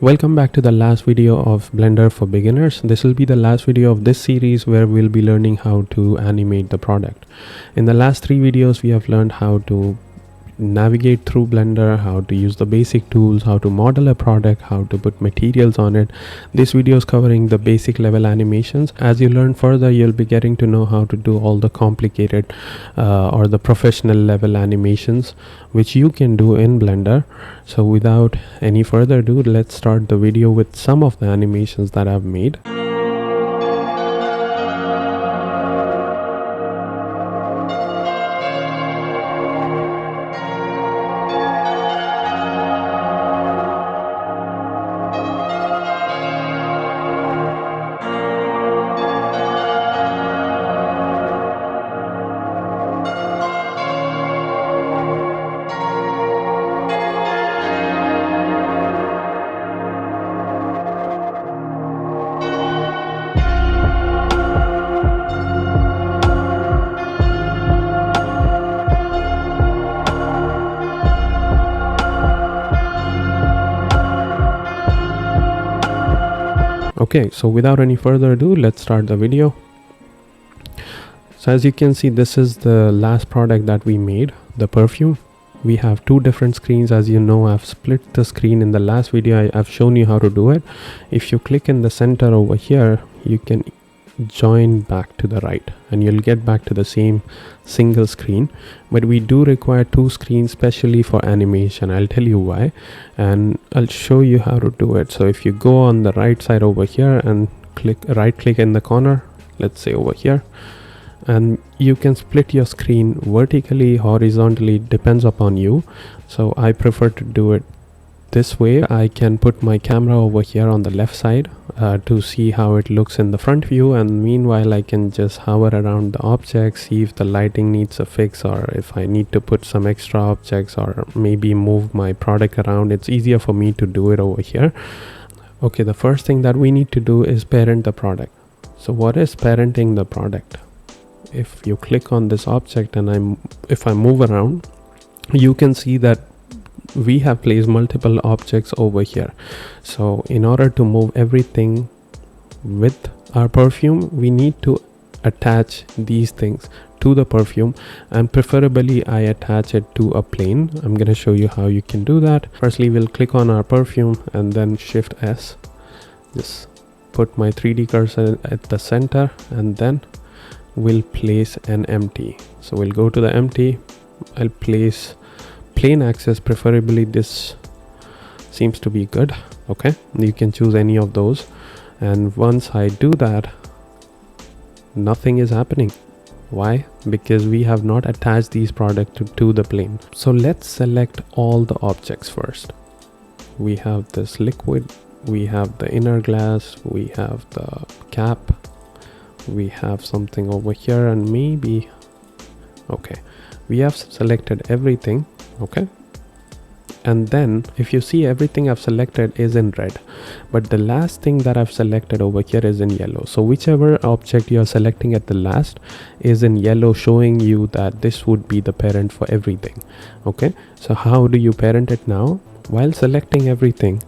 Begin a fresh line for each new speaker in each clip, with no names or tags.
Welcome back to the last video of Blender for Beginners. This will be the last video of this series where we'll be learning how to animate the product. In the last 3 videos, we have learned how to navigate through Blender, how to use the basic tools, how to model a product, how to put materials on it. This video is covering the basic level animations. As you learn further, you'll be getting to know how to do all the complicated or the professional level animations which you can do in Blender. So without any further ado, let's start the video with some of the animations that I've made. Okay, so without any further ado, let's start the video. So as you can see, this is the last product that we made, the perfume. We have 2 different screens. As you know, I've split the screen in the last video. I've shown you how to do it. If you click in the center over here, you can join back to the right and you'll get back to the same single screen, but we do require 2 screens especially for animation. I'll tell you why and I'll show you how to do it. So if you go on the right side over here and right click in the corner, let's say over here, and you can split your screen vertically, horizontally, depends upon you. So I prefer to do it this way. I can put my camera over here on the left side to see how it looks in the front view, and meanwhile I can just hover around the object, see if the lighting needs a fix, or if I need to put some extra objects or maybe move my product around. It's easier for me to do it over here. Okay, the first thing that we need to do is parent the product. So what is parenting the product? If you click on this object and if I move around, you can see that we have placed multiple objects over here. So in order to move everything with our perfume, we need to attach these things to the perfume, and preferably I attach it to a plane. I'm going to show you how you can do that. Firstly, we'll click on our perfume and then Shift S. Just put my 3D cursor at the center and then we'll place an empty. So we'll go to the empty. I'll place plane axis, preferably this seems to be good. Okay, you can choose any of those, and once I do that, nothing is happening. Why? Because we have not attached these products to the plane. So let's select all the objects first. We have this liquid, we have the inner glass, we have the cap, we have something over here, and maybe okay, we have selected everything. Okay, and then if you see, everything I've selected is in red, but the last thing that I've selected over here is in yellow. So whichever object you're selecting at the last is in yellow, showing you that this would be the parent for everything. Okay, so how do you parent it now? While selecting everything,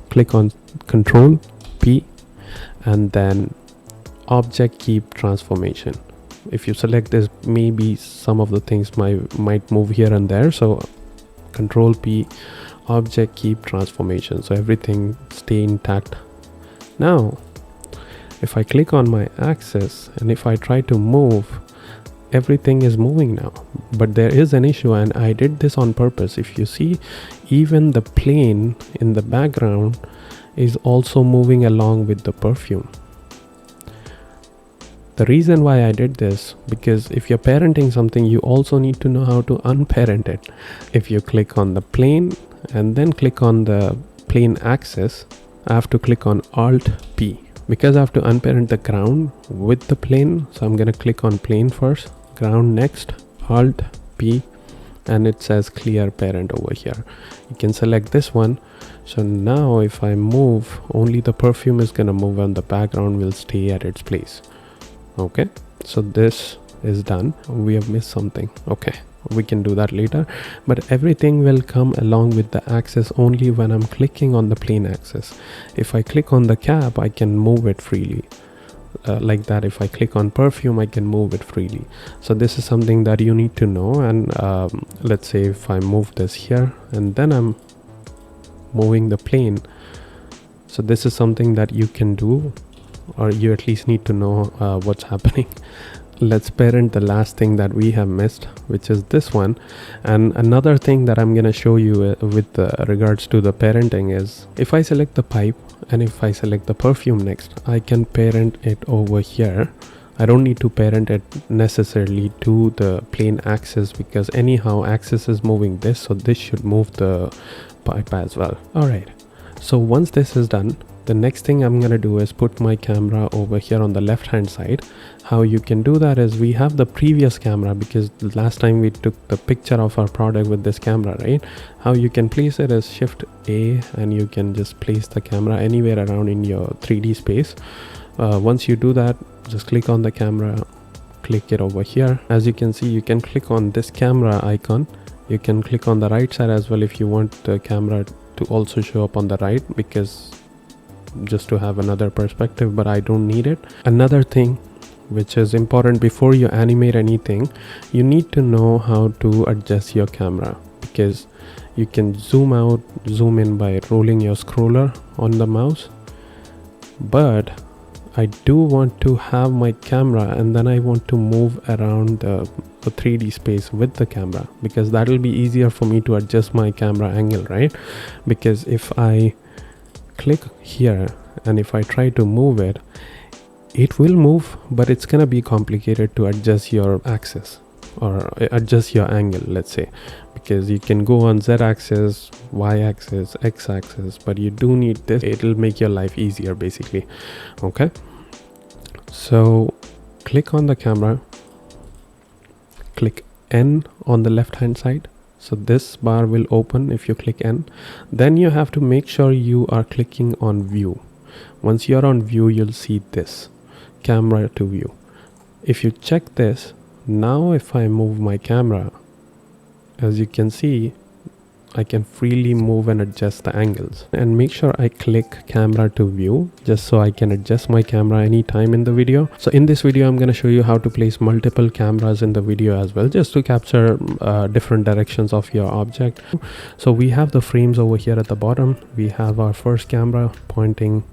click on Control P and then object keep transformation. If you select this, maybe some of the things might move here and there. So Control P, object keep transformation, so everything stay intact. Now if I click on my axis and if I try to move, everything is moving now, but there is an issue, and I did this on purpose. If you see, even the plane in the background is also moving along with the perfume. The reason why I did this, because if you're parenting something, you also need to know how to unparent it. If you click on the plane and then click on the plane axis, I have to click on Alt P because I have to unparent the ground with the plane. So I'm going to click on plane first, ground next, Alt P, and it says clear parent over here. You can select this one. So now if I move, only the perfume is going to move and the background will stay at its place. Okay, so this is done. We have missed something. Okay, we can do that later, but everything will come along with the axis only when I'm clicking on the plane axis. If I click on the cap, I can move it freely. Like that. If I click on perfume, I can move it freely. So this is something that you need to know. And let's say if I move this here and then I'm moving the plane, so this is something that you can do, or you at least need to know what's happening. Let's parent the last thing that we have missed, which is this one. And another thing that I'm gonna show you with regards to the parenting is, if I select the pipe and if I select the perfume next, I can parent it over here. I don't need to parent it necessarily to the plane axis, because anyhow axis is moving this, so this should move the pipe as well. All right, so once this is done, the next thing I'm gonna do is put my camera over here on the left hand side. How you can do that is, we have the previous camera, because the last time we took the picture of our product with this camera, right? How you can place it is Shift A, and you can just place the camera anywhere around in your 3D space. Once you do that, just click on the camera, click it over here. As you can see, you can click on this camera icon. You can click on the right side as well if you want the camera to also show up on the right, because just to have another perspective, but I don't need it. Another thing which is important before you animate anything, you need to know how to adjust your camera, because you can zoom out, zoom in by rolling your scroller on the mouse. But I do want to have my camera and then I want to move around the 3D space with the camera, because that will be easier for me to adjust my camera angle, right? Because if I click here and if I try to move it, it will move, but it's gonna be complicated to adjust your axis or adjust your angle, let's say, because you can go on Z axis, Y axis, X axis, but you do need this. It'll make your life easier basically. Okay, so click on the camera, click N on the left hand side. So this bar will open if you click N. Then you have to make sure you are clicking on view. Once you're on view, you'll see this camera to view. If you check this, now if I move my camera, as you can see, I can freely move and adjust the angles. And make sure I click camera to view, just so I can adjust my camera anytime in the video. So in this video, I'm going to show you how to place multiple cameras in the video as well, just to capture different directions of your object. So we have the frames over here at the bottom. We have our first camera pointing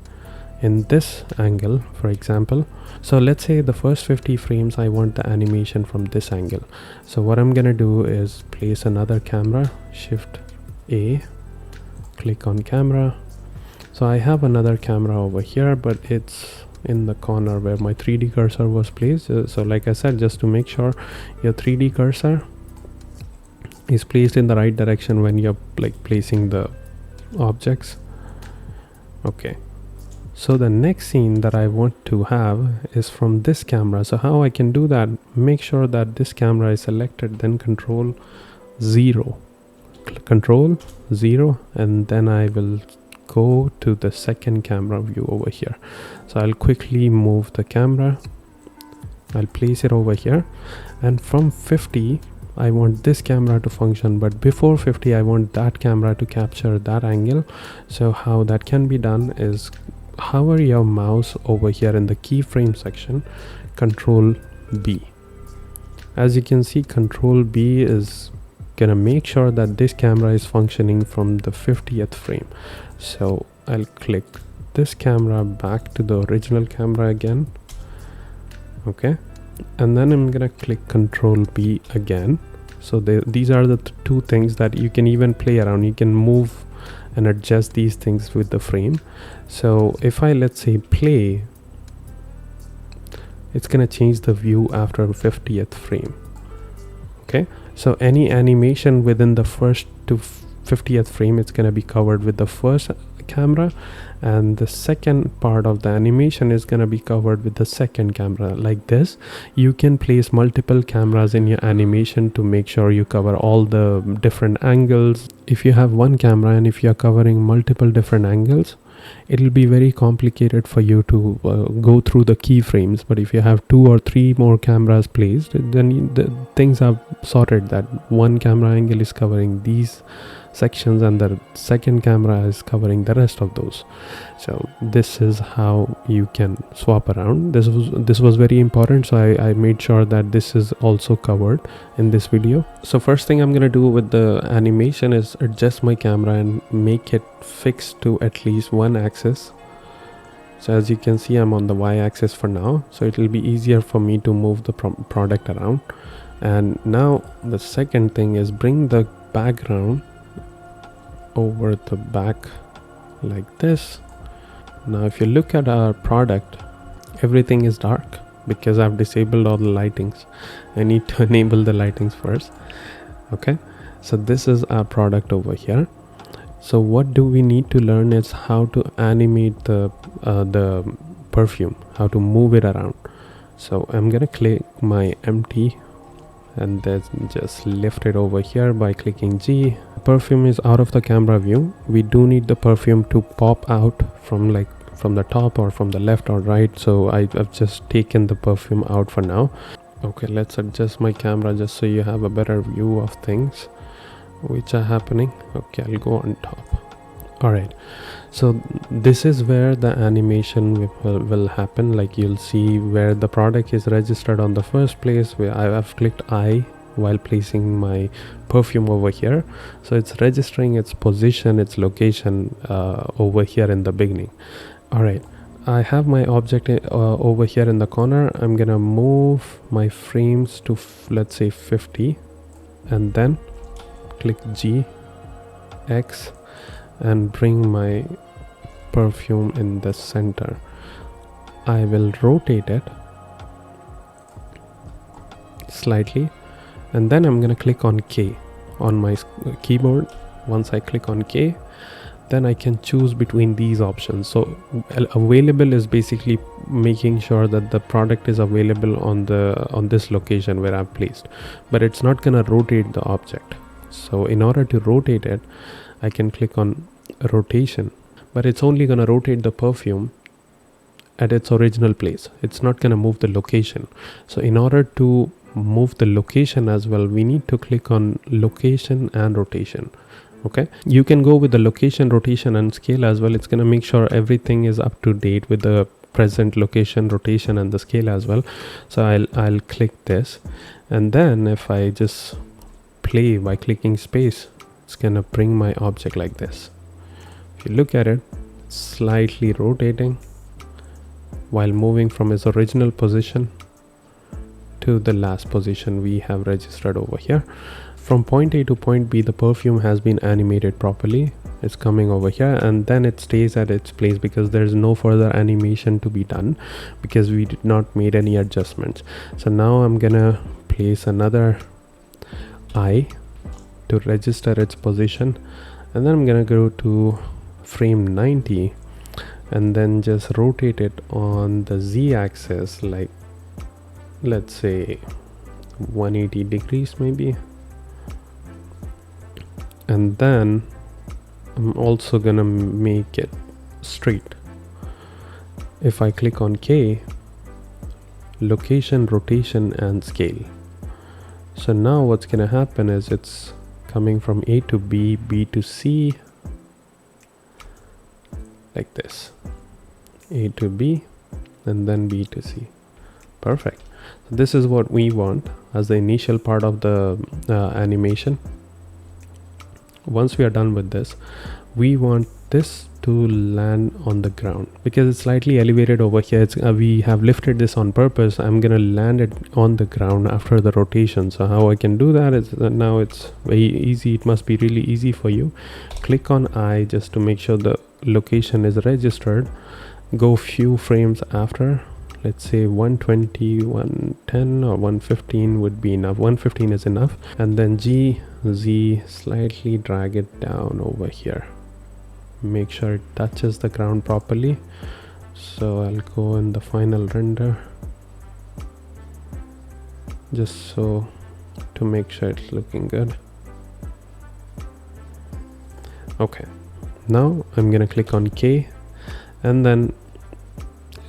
in this angle, for example. So let's say the first 50 frames, I want the animation from this angle. So what I'm going to do is place another camera, Shift A, click on camera. So I have another camera over here, but it's in the corner where my 3D cursor was placed. So like I said, just to make sure your 3D cursor is placed in the right direction when you're like placing the objects. Okay, so the next scene that I want to have is from this camera. So how I can do that, make sure that this camera is selected, then Control 0, and then I will go to the second camera view over here. So I'll quickly move the camera, I'll place it over here, and from 50 I want this camera to function, but before 50 I want that camera to capture that angle. So how that can be done is hover your mouse over here in the keyframe section, Control B. As you can see, Control B is gonna make sure that this camera is functioning from the 50th frame. So I'll click this camera back to the original camera again. Okay, and then I'm gonna click Control B again. So these are the two things that you can even play around. You can move and adjust these things with the frame. So if I, let's say, play, it's gonna change the view after 50th frame. Okay, so any animation within the first to 50th frame, it's gonna be covered with the first camera, and the second part of the animation is going to be covered with the second camera. Like this, you can place multiple cameras in your animation to make sure you cover all the different angles. If you have one camera and if you're covering multiple different angles, it'll be very complicated for you to go through the keyframes. But if you have 2 or 3 more cameras placed, then the things are sorted, that one camera angle is covering these sections and the second camera is covering the rest of those. So this is how you can swap around. This was very important, so I made sure that this is also covered in this video. So first thing I'm gonna do with the animation is adjust my camera and make it fixed to at least one axis. So as you can see, I'm on the y-axis for now, so it will be easier for me to move the product around. And now the second thing is bring the background over the back like this. Now if you look at our product, everything is dark because I've disabled all the lightings. I need to enable the lightings first. Okay, so this is our product over here. So what do we need to learn is how to animate the perfume, how to move it around. So I'm gonna click my empty and then just lift it over here by clicking G. Perfume is out of the camera view. We do need the perfume to pop out from the top or from the left or right, so I've just taken the perfume out for now. Okay, let's adjust my camera just so you have a better view of things which are happening. Okay, I'll go on top. Alright, so this is where the animation will happen. Like you'll see where the product is registered on the first place, where I've clicked I while placing my perfume over here. So it's registering its position, its location over here in the beginning. Alright, I have my object over here in the corner. I'm gonna move my frames to let's say 50 and then click G, X, and bring my perfume in the center. I will rotate it slightly and then I'm gonna click on K on my keyboard. Once I click on K, then I can choose between these options. So available is basically making sure that the product is available on this location where I've placed, but it's not gonna rotate the object. So in order to rotate it, I can click on rotation, but it's only gonna rotate the perfume at its original place. It's not gonna move the location. So in order to move the location as well, we need to click on location and rotation. Okay, you can go with the location, rotation and scale as well. It's gonna make sure everything is up to date with the present location, rotation and the scale as well. So I'll click this, and then if I just play by clicking space, it's gonna bring my object like this. If you look at it, slightly rotating while moving from its original position to the last position we have registered over here. From point A to point B, the perfume has been animated properly. It's coming over here and then it stays at its place because there's no further animation to be done because we did not made any adjustments. So now I'm gonna place another I to register its position, and then I'm gonna go to frame 90 and then just rotate it on the Z axis, like let's say 180 degrees maybe. And then I'm also gonna make it straight. If I click on K, location, rotation and scale. So now what's gonna happen is it's coming from A to B, B to C, like this. A to B and then B to C. Perfect. So this is what we want as the initial part of the animation. Once we are done with this, we want this to land on the ground because it's slightly elevated over here. We have lifted this on purpose. I'm gonna land it on the ground after the rotation. So how I can do that is now it's very easy. It must be really easy for you. Click on I just to make sure the location is registered. Go few frames after, let's say 120, 110 or 115 would be enough. 115 is enough. And then G, Z, slightly drag it down over here. make sure it touches the ground properly. So I'll go in the final render just so to make sure it's looking good. Okay, now I'm gonna click on K, and then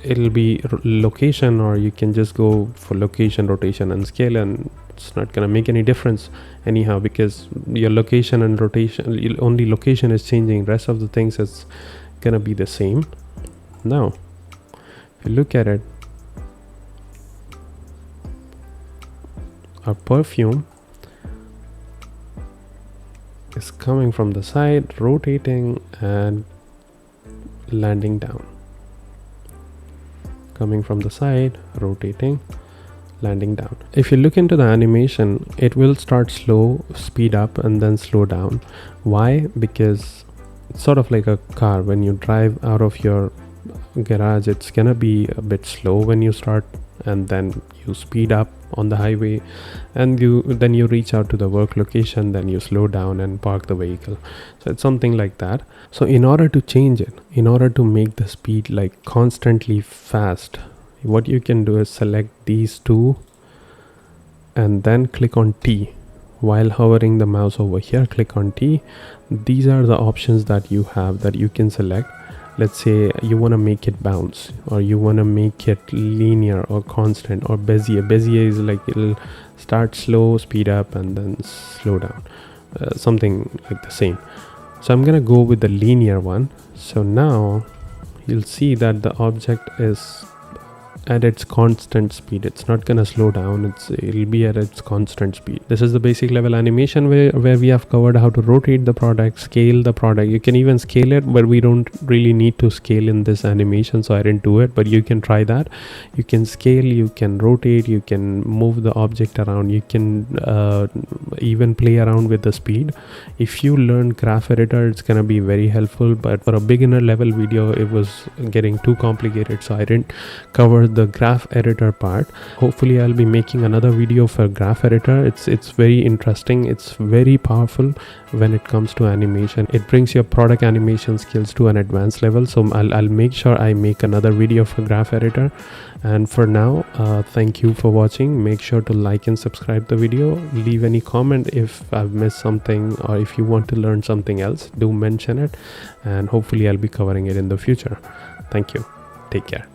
it'll be location, or you can just go for location, rotation and scale, and it's not gonna make any difference anyhow, because your location and rotation, only location is changing, rest of the things is gonna be the same. Now if you look at it, our perfume is coming from the side, rotating and landing down, coming from the side, rotating, landing down. If you look into the animation, it will start slow, speed up and then slow down. Why? Because it's sort of like a car. When you drive out of your garage, it's gonna be a bit slow when you start, and then you speed up on the highway, and then you reach out to the work location, then you slow down and park the vehicle. So it's something like that. So in order to change it, in order to make the speed like constantly fast, what you can do is select these two and then click on T. While hovering the mouse over here, click on T. These are the options that you have that you can select. Let's say you want to make it bounce, or you want to make it linear or constant, or Bezier. Bezier is like it'll start slow, speed up and then slow down, something like the same. So I'm gonna go with the linear one. So now you'll see that the object is at its constant speed. It's not gonna slow down, it'll be at its constant speed. This is the basic level animation where we have covered how to rotate the product, scale the product. You can even scale it, but we don't really need to scale in this animation, so I didn't do it, but you can try that. You can scale, you can rotate, you can move the object around, you can even play around with the speed. If you learn graph editor, it's gonna be very helpful, but for a beginner level video it was getting too complicated, so I didn't cover the graph editor part. Hopefully I'll be making another video for graph editor. It's very interesting, it's very powerful when it comes to animation. It brings your product animation skills to an advanced level, so I'll make sure I make another video for graph editor. And for now, thank you for watching. Make sure to like and subscribe the video. Leave any comment if I've missed something, or if you want to learn something else, do mention it, and hopefully I'll be covering it in the future. Thank you. Take care.